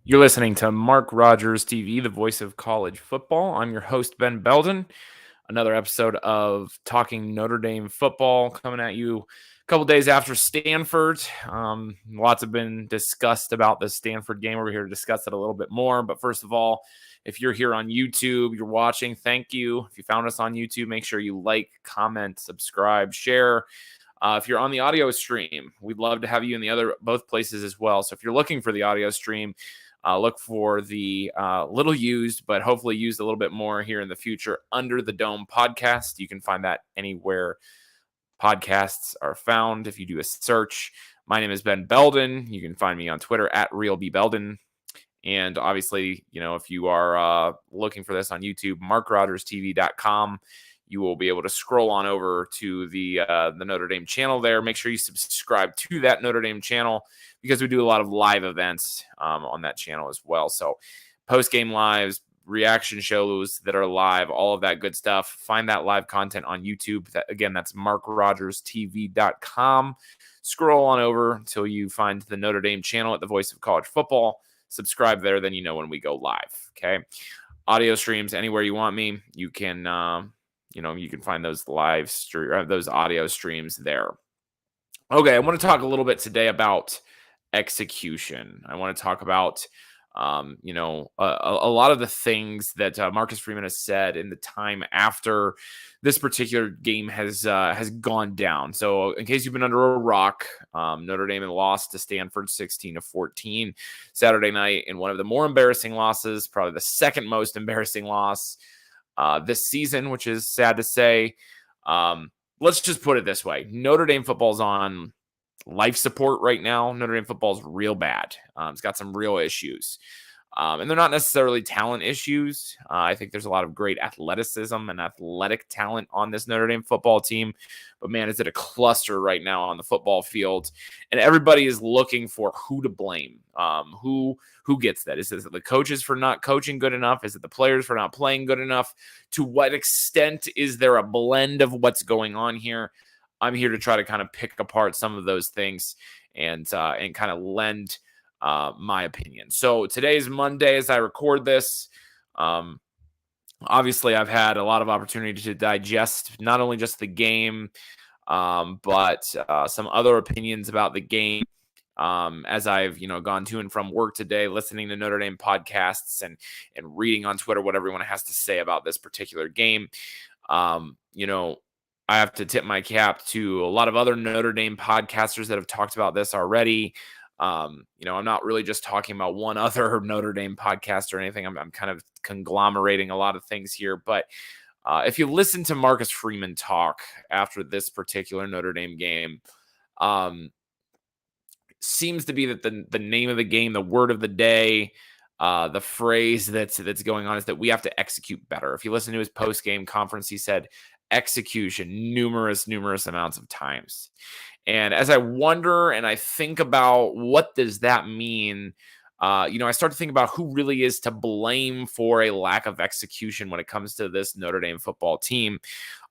You're listening to Mark Rogers TV, the voice of college football. I'm your host, Ben Belden. Another episode of Talking Notre Dame football coming at you a couple days after Stanford. Lots have been discussed about the Stanford game. We're here to discuss it a little bit more. But first of all, if you're here on YouTube, you're watching, thank you. If you found us on YouTube, make sure you like, comment, subscribe, share. If you're on the audio stream, we'd love to have you in both places as well. So if you're looking for the audio stream, look for the little used, but hopefully used a little bit more here in the future, Under the Dome podcast. You can find that anywhere podcasts are found. If you do a search, my name is Ben Belden. You can find me on Twitter at RealBBelden. And obviously, if you are looking for this on YouTube, MarkRogersTV.com. You will be able to scroll on over to the Notre Dame channel there. Make sure you subscribe to that Notre Dame channel because we do a lot of live events on that channel as well. So post-game lives, reaction shows that are live, all of that good stuff. Find that live content on YouTube. That's MarkRogersTV.com. Scroll on over until you find the Notre Dame channel at the Voice of College Football. Subscribe there, then you know when we go live, okay? Audio streams, anywhere you want me, you can... you can find those those audio streams there. Okay, I want to talk a little bit today about execution. I want to talk about, a lot of the things that Marcus Freeman has said in the time after this particular game has gone down. So, in case you've been under a rock, Notre Dame lost to Stanford 16-14 Saturday night in one of the more embarrassing losses, probably the second most embarrassing loss this season, which is sad to say. Let's just put it this way. Notre Dame football's on life support right now. Notre Dame football's real bad. It's got some real issues. And they're not necessarily talent issues. I think there's a lot of great athleticism and athletic talent on this Notre Dame football team. But, man, is it a cluster right now on the football field. And everybody is looking for who to blame. Who gets that? Is it the coaches for not coaching good enough? Is it the players for not playing good enough? To what extent is there a blend of what's going on here? I'm here to try to kind of pick apart some of those things and kind of lend my opinion. So today's Monday as I record this. Obviously, I've had a lot of opportunity to digest not only just the game, but some other opinions about the game. As I've, gone to and from work today, listening to Notre Dame podcasts and reading on Twitter what everyone has to say about this particular game. I have to tip my cap to a lot of other Notre Dame podcasters that have talked about this already. I'm not really just talking about one other Notre Dame podcast or anything. I'm kind of conglomerating a lot of things here. But if you listen to Marcus Freeman talk after this particular Notre Dame game, seems to be that the name of the game, the word of the day, the phrase that's going on is that we have to execute better. If you listen to his post-game conference, he said execution numerous amounts of times. And as I wonder and I think about what does that mean, I start to think about who really is to blame for a lack of execution when it comes to this Notre Dame football team.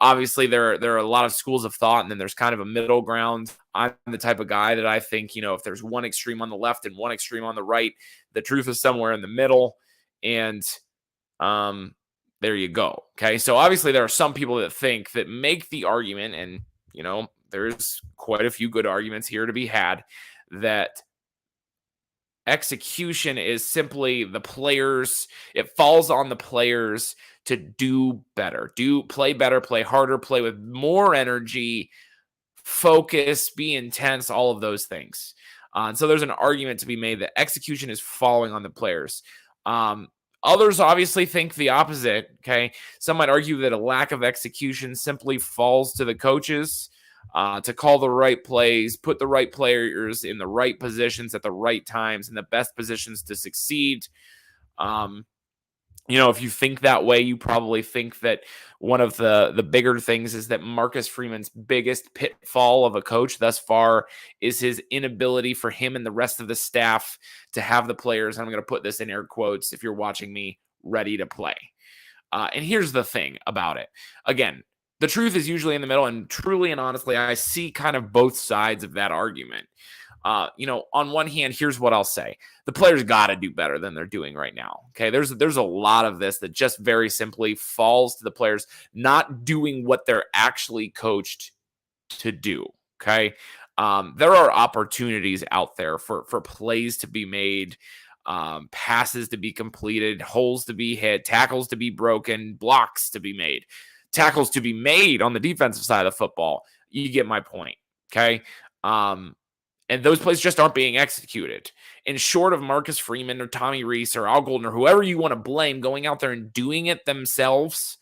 Obviously, there are a lot of schools of thought, and then there's kind of a middle ground. I'm the type of guy that I think, if there's one extreme on the left and one extreme on the right, the truth is somewhere in the middle. And there you go. Okay, so obviously there are some people that make the argument, and, there's quite a few good arguments here to be had, that execution is simply the players. It falls on the players to do better, play better, play harder, play with more energy, focus, be intense, all of those things. And so there's an argument to be made that execution is falling on the players. Others obviously think the opposite, okay? Some might argue that a lack of execution simply falls to the coaches to call the right plays, put the right players in the right positions at the right times, in the best positions to succeed. If you think that way, you probably think that one of the bigger things is that Marcus Freeman's biggest pitfall of a coach thus far is his inability for him and the rest of the staff to have the players, and I'm going to put this in air quotes if you're watching me, ready to play. And here's the thing about it. Again, the truth is usually in the middle, and truly and honestly, I see kind of both sides of that argument. On one hand, here's what I'll say. The players got to do better than they're doing right now. Okay. There's a lot of this that just very simply falls to the players not doing what they're actually coached to do. Okay. There are opportunities out there for plays to be made, passes to be completed, holes to be hit, tackles to be broken, blocks to be made, tackles to be made on the defensive side of the football. You get my point. Okay. And those plays just aren't being executed. And short of Marcus Freeman or Tommy Rees or Al Golden or whoever you want to blame going out there and doing it themselves,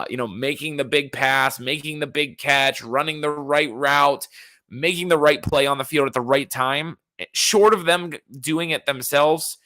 making the big pass, making the big catch, running the right route, making the right play on the field at the right time, short of them doing it themselves,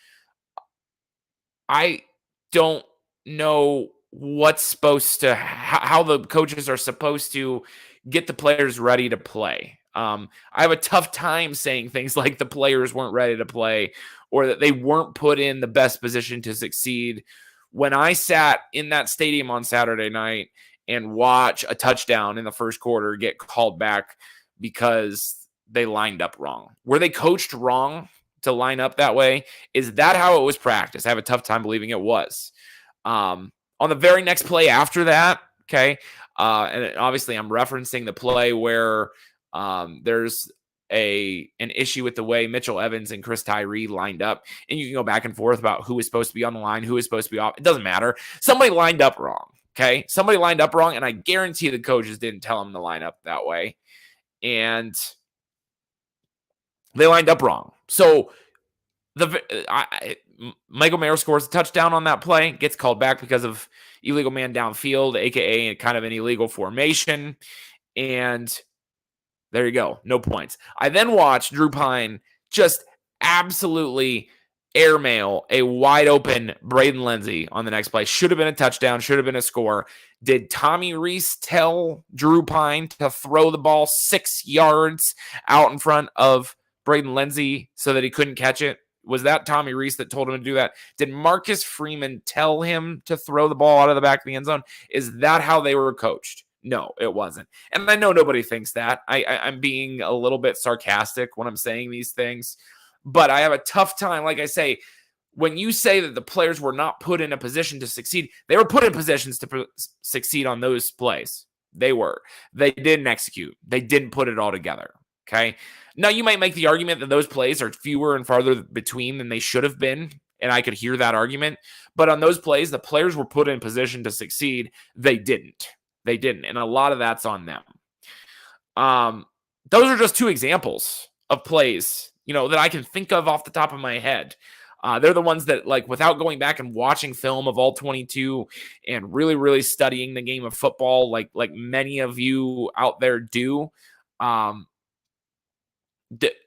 I don't know how the coaches are supposed to get the players ready to play. I have a tough time saying things like the players weren't ready to play or that they weren't put in the best position to succeed. When I sat in that stadium on Saturday night and watch a touchdown in the first quarter get called back because they lined up wrong. Were they coached wrong to line up that way? Is that how it was practiced? I have a tough time believing it was. On the very next play after that, okay, and obviously I'm referencing the play where there's an issue with the way Mitchell Evans and Chris Tyree lined up, and you can go back and forth about who is supposed to be on the line, who is supposed to be off. It doesn't matter. Somebody lined up wrong, okay? Somebody lined up wrong, and I guarantee the coaches didn't tell them to line up that way, and they lined up wrong. So Michael Mayer scores a touchdown on that play, gets called back because of illegal man downfield, aka kind of an illegal formation, and there you go. No points. I then watched Drew Pine just absolutely airmail a wide open Braden Lindsey on the next play. Should have been a touchdown. Should have been a score. Did Tommy Rees tell Drew Pine to throw the ball 6 yards out in front of Braden Lindsey so that he couldn't catch it? Was that Tommy Rees that told him to do that? Did Marcus Freeman tell him to throw the ball out of the back of the end zone? Is that how they were coached? No, it wasn't. And I know nobody thinks that. I'm being a little bit sarcastic when I'm saying these things, but I have a tough time. Like I say, when you say that the players were not put in a position to succeed, they were put in positions to succeed on those plays. They were. They didn't execute. They didn't put it all together. Okay. Now you might make the argument that those plays are fewer and farther between than they should have been. And I could hear that argument, but on those plays, the players were put in position to succeed. They didn't. They didn't. And a lot of that's on them. Those are just two examples of plays, that I can think of off the top of my head. They're the ones that, like, without going back and watching film of all 22 and really, really studying the game of football, like many of you out there do,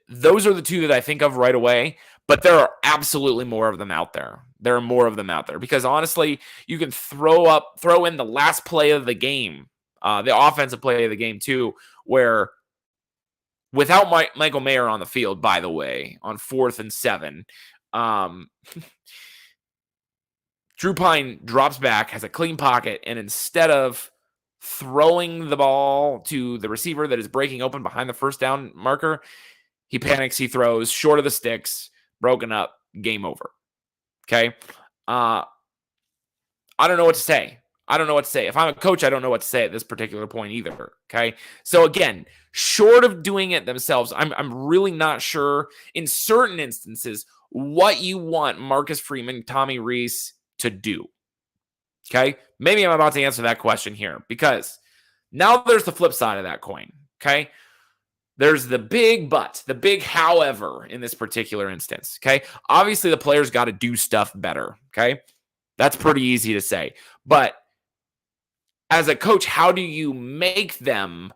those are the two that I think of right away. But there are absolutely more of them out there. There are more of them out there because honestly, you can throw in the last play of the game, the offensive play of the game too, where without Michael Mayer on the field, by the way, on 4th and 7, Drew Pine drops back, has a clean pocket, and instead of throwing the ball to the receiver that is breaking open behind the first down marker, he panics, he throws short of the sticks, broken up, game over. Okay. I don't know what to say. If I'm a coach, I don't know what to say at this particular point either. Okay. So again, short of doing it themselves, I'm really not sure in certain instances what you want Marcus Freeman, Tommy Rees to do. Okay. Maybe I'm about to answer that question here because now there's the flip side of that coin. Okay. There's the big but, the big however in this particular instance, okay? Obviously, the players got to do stuff better, okay? That's pretty easy to say. But as a coach, how do you make them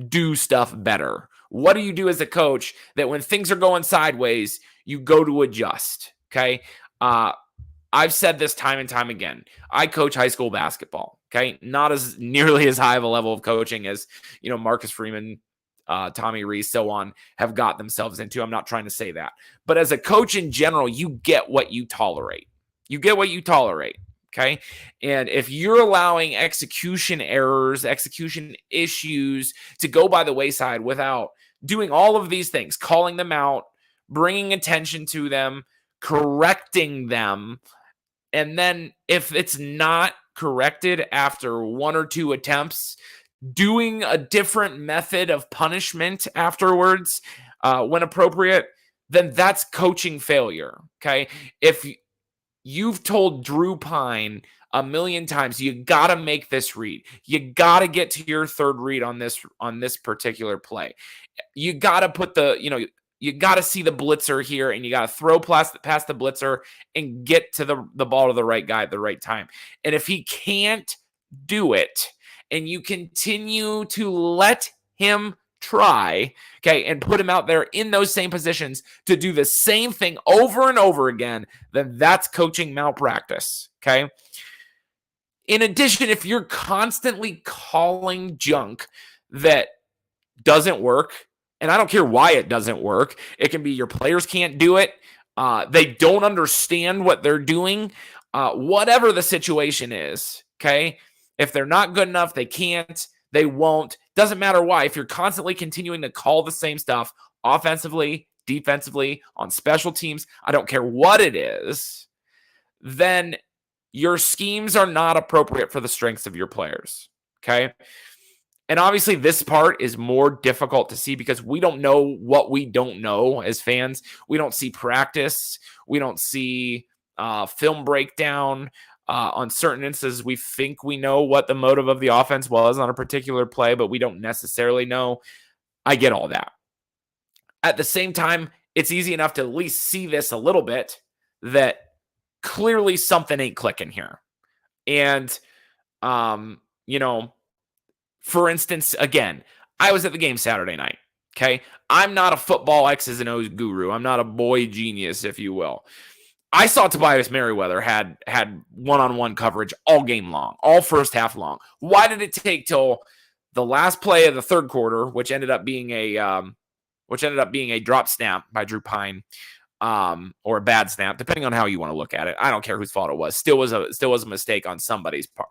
do stuff better? What do you do as a coach that when things are going sideways, you go to adjust, okay? I've said this time and time again. I coach high school basketball, okay? Not as nearly as high of a level of coaching as, Marcus Freeman, Tommy Rees, so on, have got themselves into. I'm not trying to say that. But as a coach in general, you get what you tolerate. Okay. And if you're allowing execution errors, execution issues to go by the wayside without doing all of these things, calling them out, bringing attention to them, correcting them. And then if it's not corrected after one or two attempts, doing a different method of punishment afterwards when appropriate, then that's coaching failure. Okay. If you've told Drew Pine a million times, you got to make this read. You got to get to your third read on this particular play. You got to put you got to see the blitzer here, and you got to throw past the blitzer and get to the ball to the right guy at the right time. And if he can't do it, and you continue to let him try, okay, and put him out there in those same positions to do the same thing over and over again, then that's coaching malpractice, okay? In addition, if you're constantly calling junk that doesn't work, and I don't care why it doesn't work, it can be your players can't do it, they don't understand what they're doing, whatever the situation is, okay? If they're not good enough, they can't, they won't. Doesn't matter why. If you're constantly continuing to call the same stuff offensively, defensively, on special teams, I don't care what it is, then your schemes are not appropriate for the strengths of your players, okay? And obviously this part is more difficult to see because we don't know what we don't know as fans. We don't see practice. We don't see film breakdown. On certain instances, we think we know what the motive of the offense was on a particular play, but we don't necessarily know. I get all that. At the same time, it's easy enough to at least see this a little bit that clearly something ain't clicking here. And, for instance, again, I was at the game Saturday night, okay? I'm not a football X's and O's guru. I'm not a boy genius, if you will. I saw Tobias Merriweather had one-on-one coverage all game long, all first half long. Why did it take till the last play of the third quarter, which ended up being a drop snap by Drew Pine, or a bad snap, depending on how you want to look at it. I don't care whose fault it was. Still was a mistake on somebody's part.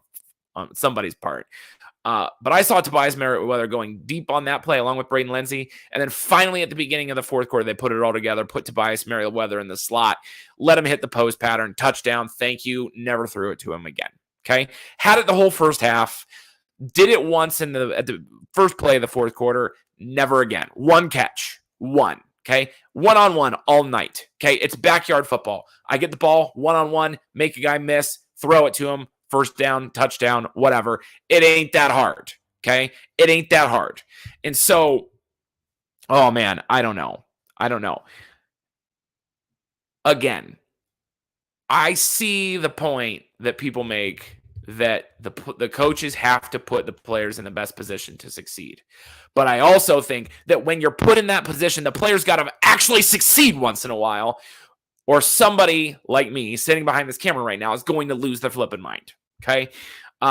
But I saw Tobias Merriweather going deep on that play along with Braden Lindsey. And then finally at the beginning of the fourth quarter, they put it all together, put Tobias Merriweather in the slot, let him hit the post pattern, touchdown, thank you, never threw it to him again. Okay? Had it the whole first half, did it once at the first play of the fourth quarter, never again. One catch, one. Okay? One-on-one all night. Okay? It's backyard football. I get the ball, one-on-one, make a guy miss, throw it to him, first down, touchdown, whatever. It ain't that hard, okay? It ain't that hard. And so, oh man, I don't know. Again, I see the point that people make that the coaches have to put the players in the best position to succeed. But I also think that when you're put in that position, the players got to actually succeed once in a while, or somebody like me sitting behind this camera right now is going to lose their flipping mind. Okay.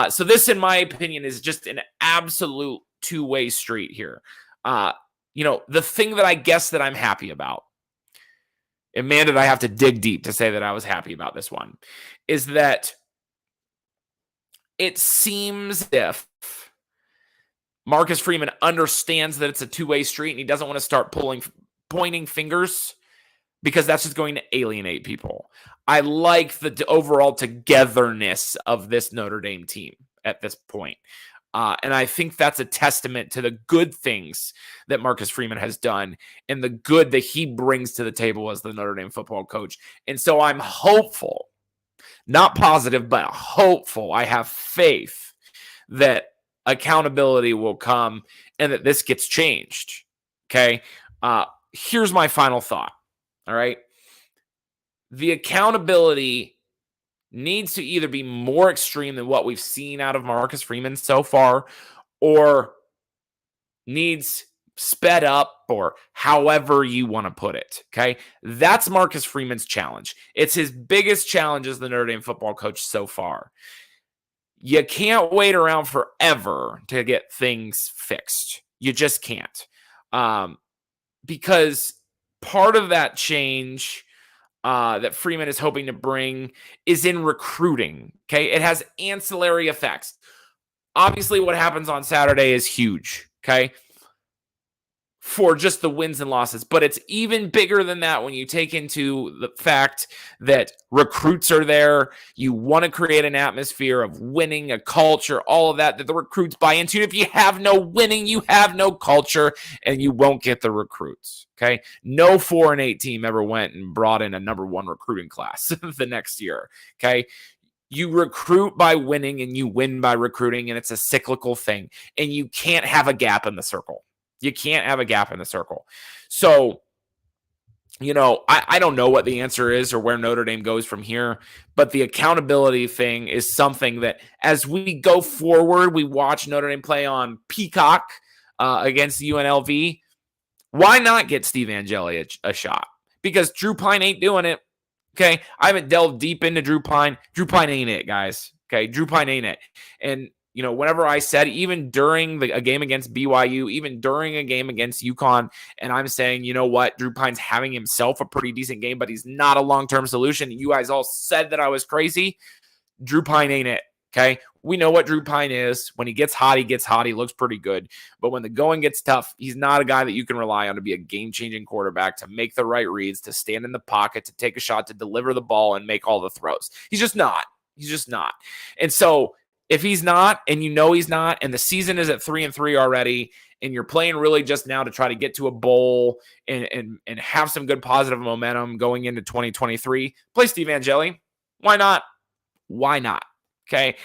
So this, in my opinion, is just an absolute two-way street here. The thing that I guess that I'm happy about, and man, did I have to dig deep to say that I was happy about this one, is that it seems if Marcus Freeman understands that it's a two-way street and he doesn't want to start pointing fingers, because that's just going to alienate people. I like the overall togetherness of this Notre Dame team at this point. And I think that's a testament to the good things that Marcus Freeman has done and the good that he brings to the table as the Notre Dame football coach. And so I'm hopeful, not positive, but hopeful. I have faith that accountability will come and that this gets changed. Okay. Here's my final thought. All right. The accountability needs to either be more extreme than what we've seen out of Marcus Freeman so far, or needs sped up, or however you want to put it. Okay. That's Marcus Freeman's challenge. It's his biggest challenge as the Notre Dame football coach so far. You can't wait around forever to get things fixed. You just can't. Because part of that change that Freeman is hoping to bring is in recruiting. Okay. It has ancillary effects. Obviously, what happens on Saturday is huge. Okay. for just the wins and losses. But it's even bigger than that when you take into the fact that recruits are there. You want to create an atmosphere of winning, a culture, all of that the recruits buy into. If you have no winning, you have no culture, and you won't get the recruits. Okay. No 4-8 team ever went and brought in a number one recruiting class the next year. Okay. You recruit by winning and you win by recruiting, and it's a cyclical thing. And you can't have a gap in the circle. You can't have a gap in the circle. So, I don't know what the answer is or where Notre Dame goes from here, but the accountability thing is something that as we go forward, we watch Notre Dame play on Peacock against UNLV. Why not get Steve Angeli a shot? Because Drew Pine ain't doing it. Okay. I haven't delved deep into Drew Pine. Drew Pine ain't it, guys. Okay. Drew Pine ain't it. And whenever I said, even during a game against BYU, even during a game against UConn, and I'm saying, you know what, Drew Pine's having himself a pretty decent game, but he's not a long-term solution. You guys all said that I was crazy. Drew Pine ain't it. Okay. We know what Drew Pine is. When he gets hot, he gets hot. He looks pretty good. But when the going gets tough, he's not a guy that you can rely on to be a game-changing quarterback, to make the right reads, to stand in the pocket, to take a shot, to deliver the ball and make all the throws. He's just not. He's just not. And so, if he's not, and he's not, and the season is at 3-3 already, and you're playing really just now to try to get to a bowl and have some good positive momentum going into 2023, play Steve Angeli. Why not? Why not? Okay.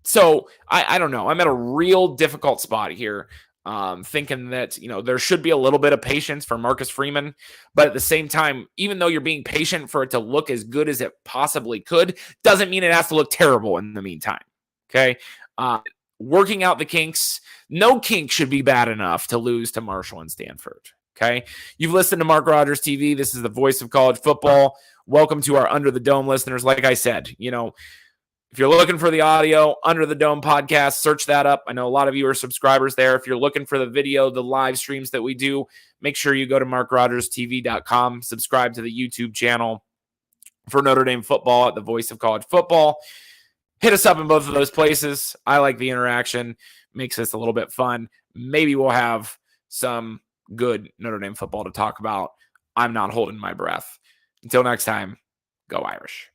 So I don't know. I'm at a real difficult spot here. Thinking that, there should be a little bit of patience for Marcus Freeman, but at the same time, even though you're being patient for it to look as good as it possibly could, doesn't mean it has to look terrible in the meantime. Okay. Working out the kinks. No kink should be bad enough to lose to Marshall and Stanford. Okay. You've listened to Mark Rogers TV. This is the voice of college football. Welcome to our Under the Dome listeners. Like I said, if you're looking for the audio, Under the Dome podcast, search that up. I know a lot of you are subscribers there. If you're looking for the video, the live streams that we do, make sure you go to MarkRogersTV.com, subscribe to the YouTube channel for Notre Dame football at the voice of college football. Hit us up in both of those places. I like the interaction. Makes this a little bit fun. Maybe we'll have some good Notre Dame football to talk about. I'm not holding my breath. Until next time, go Irish.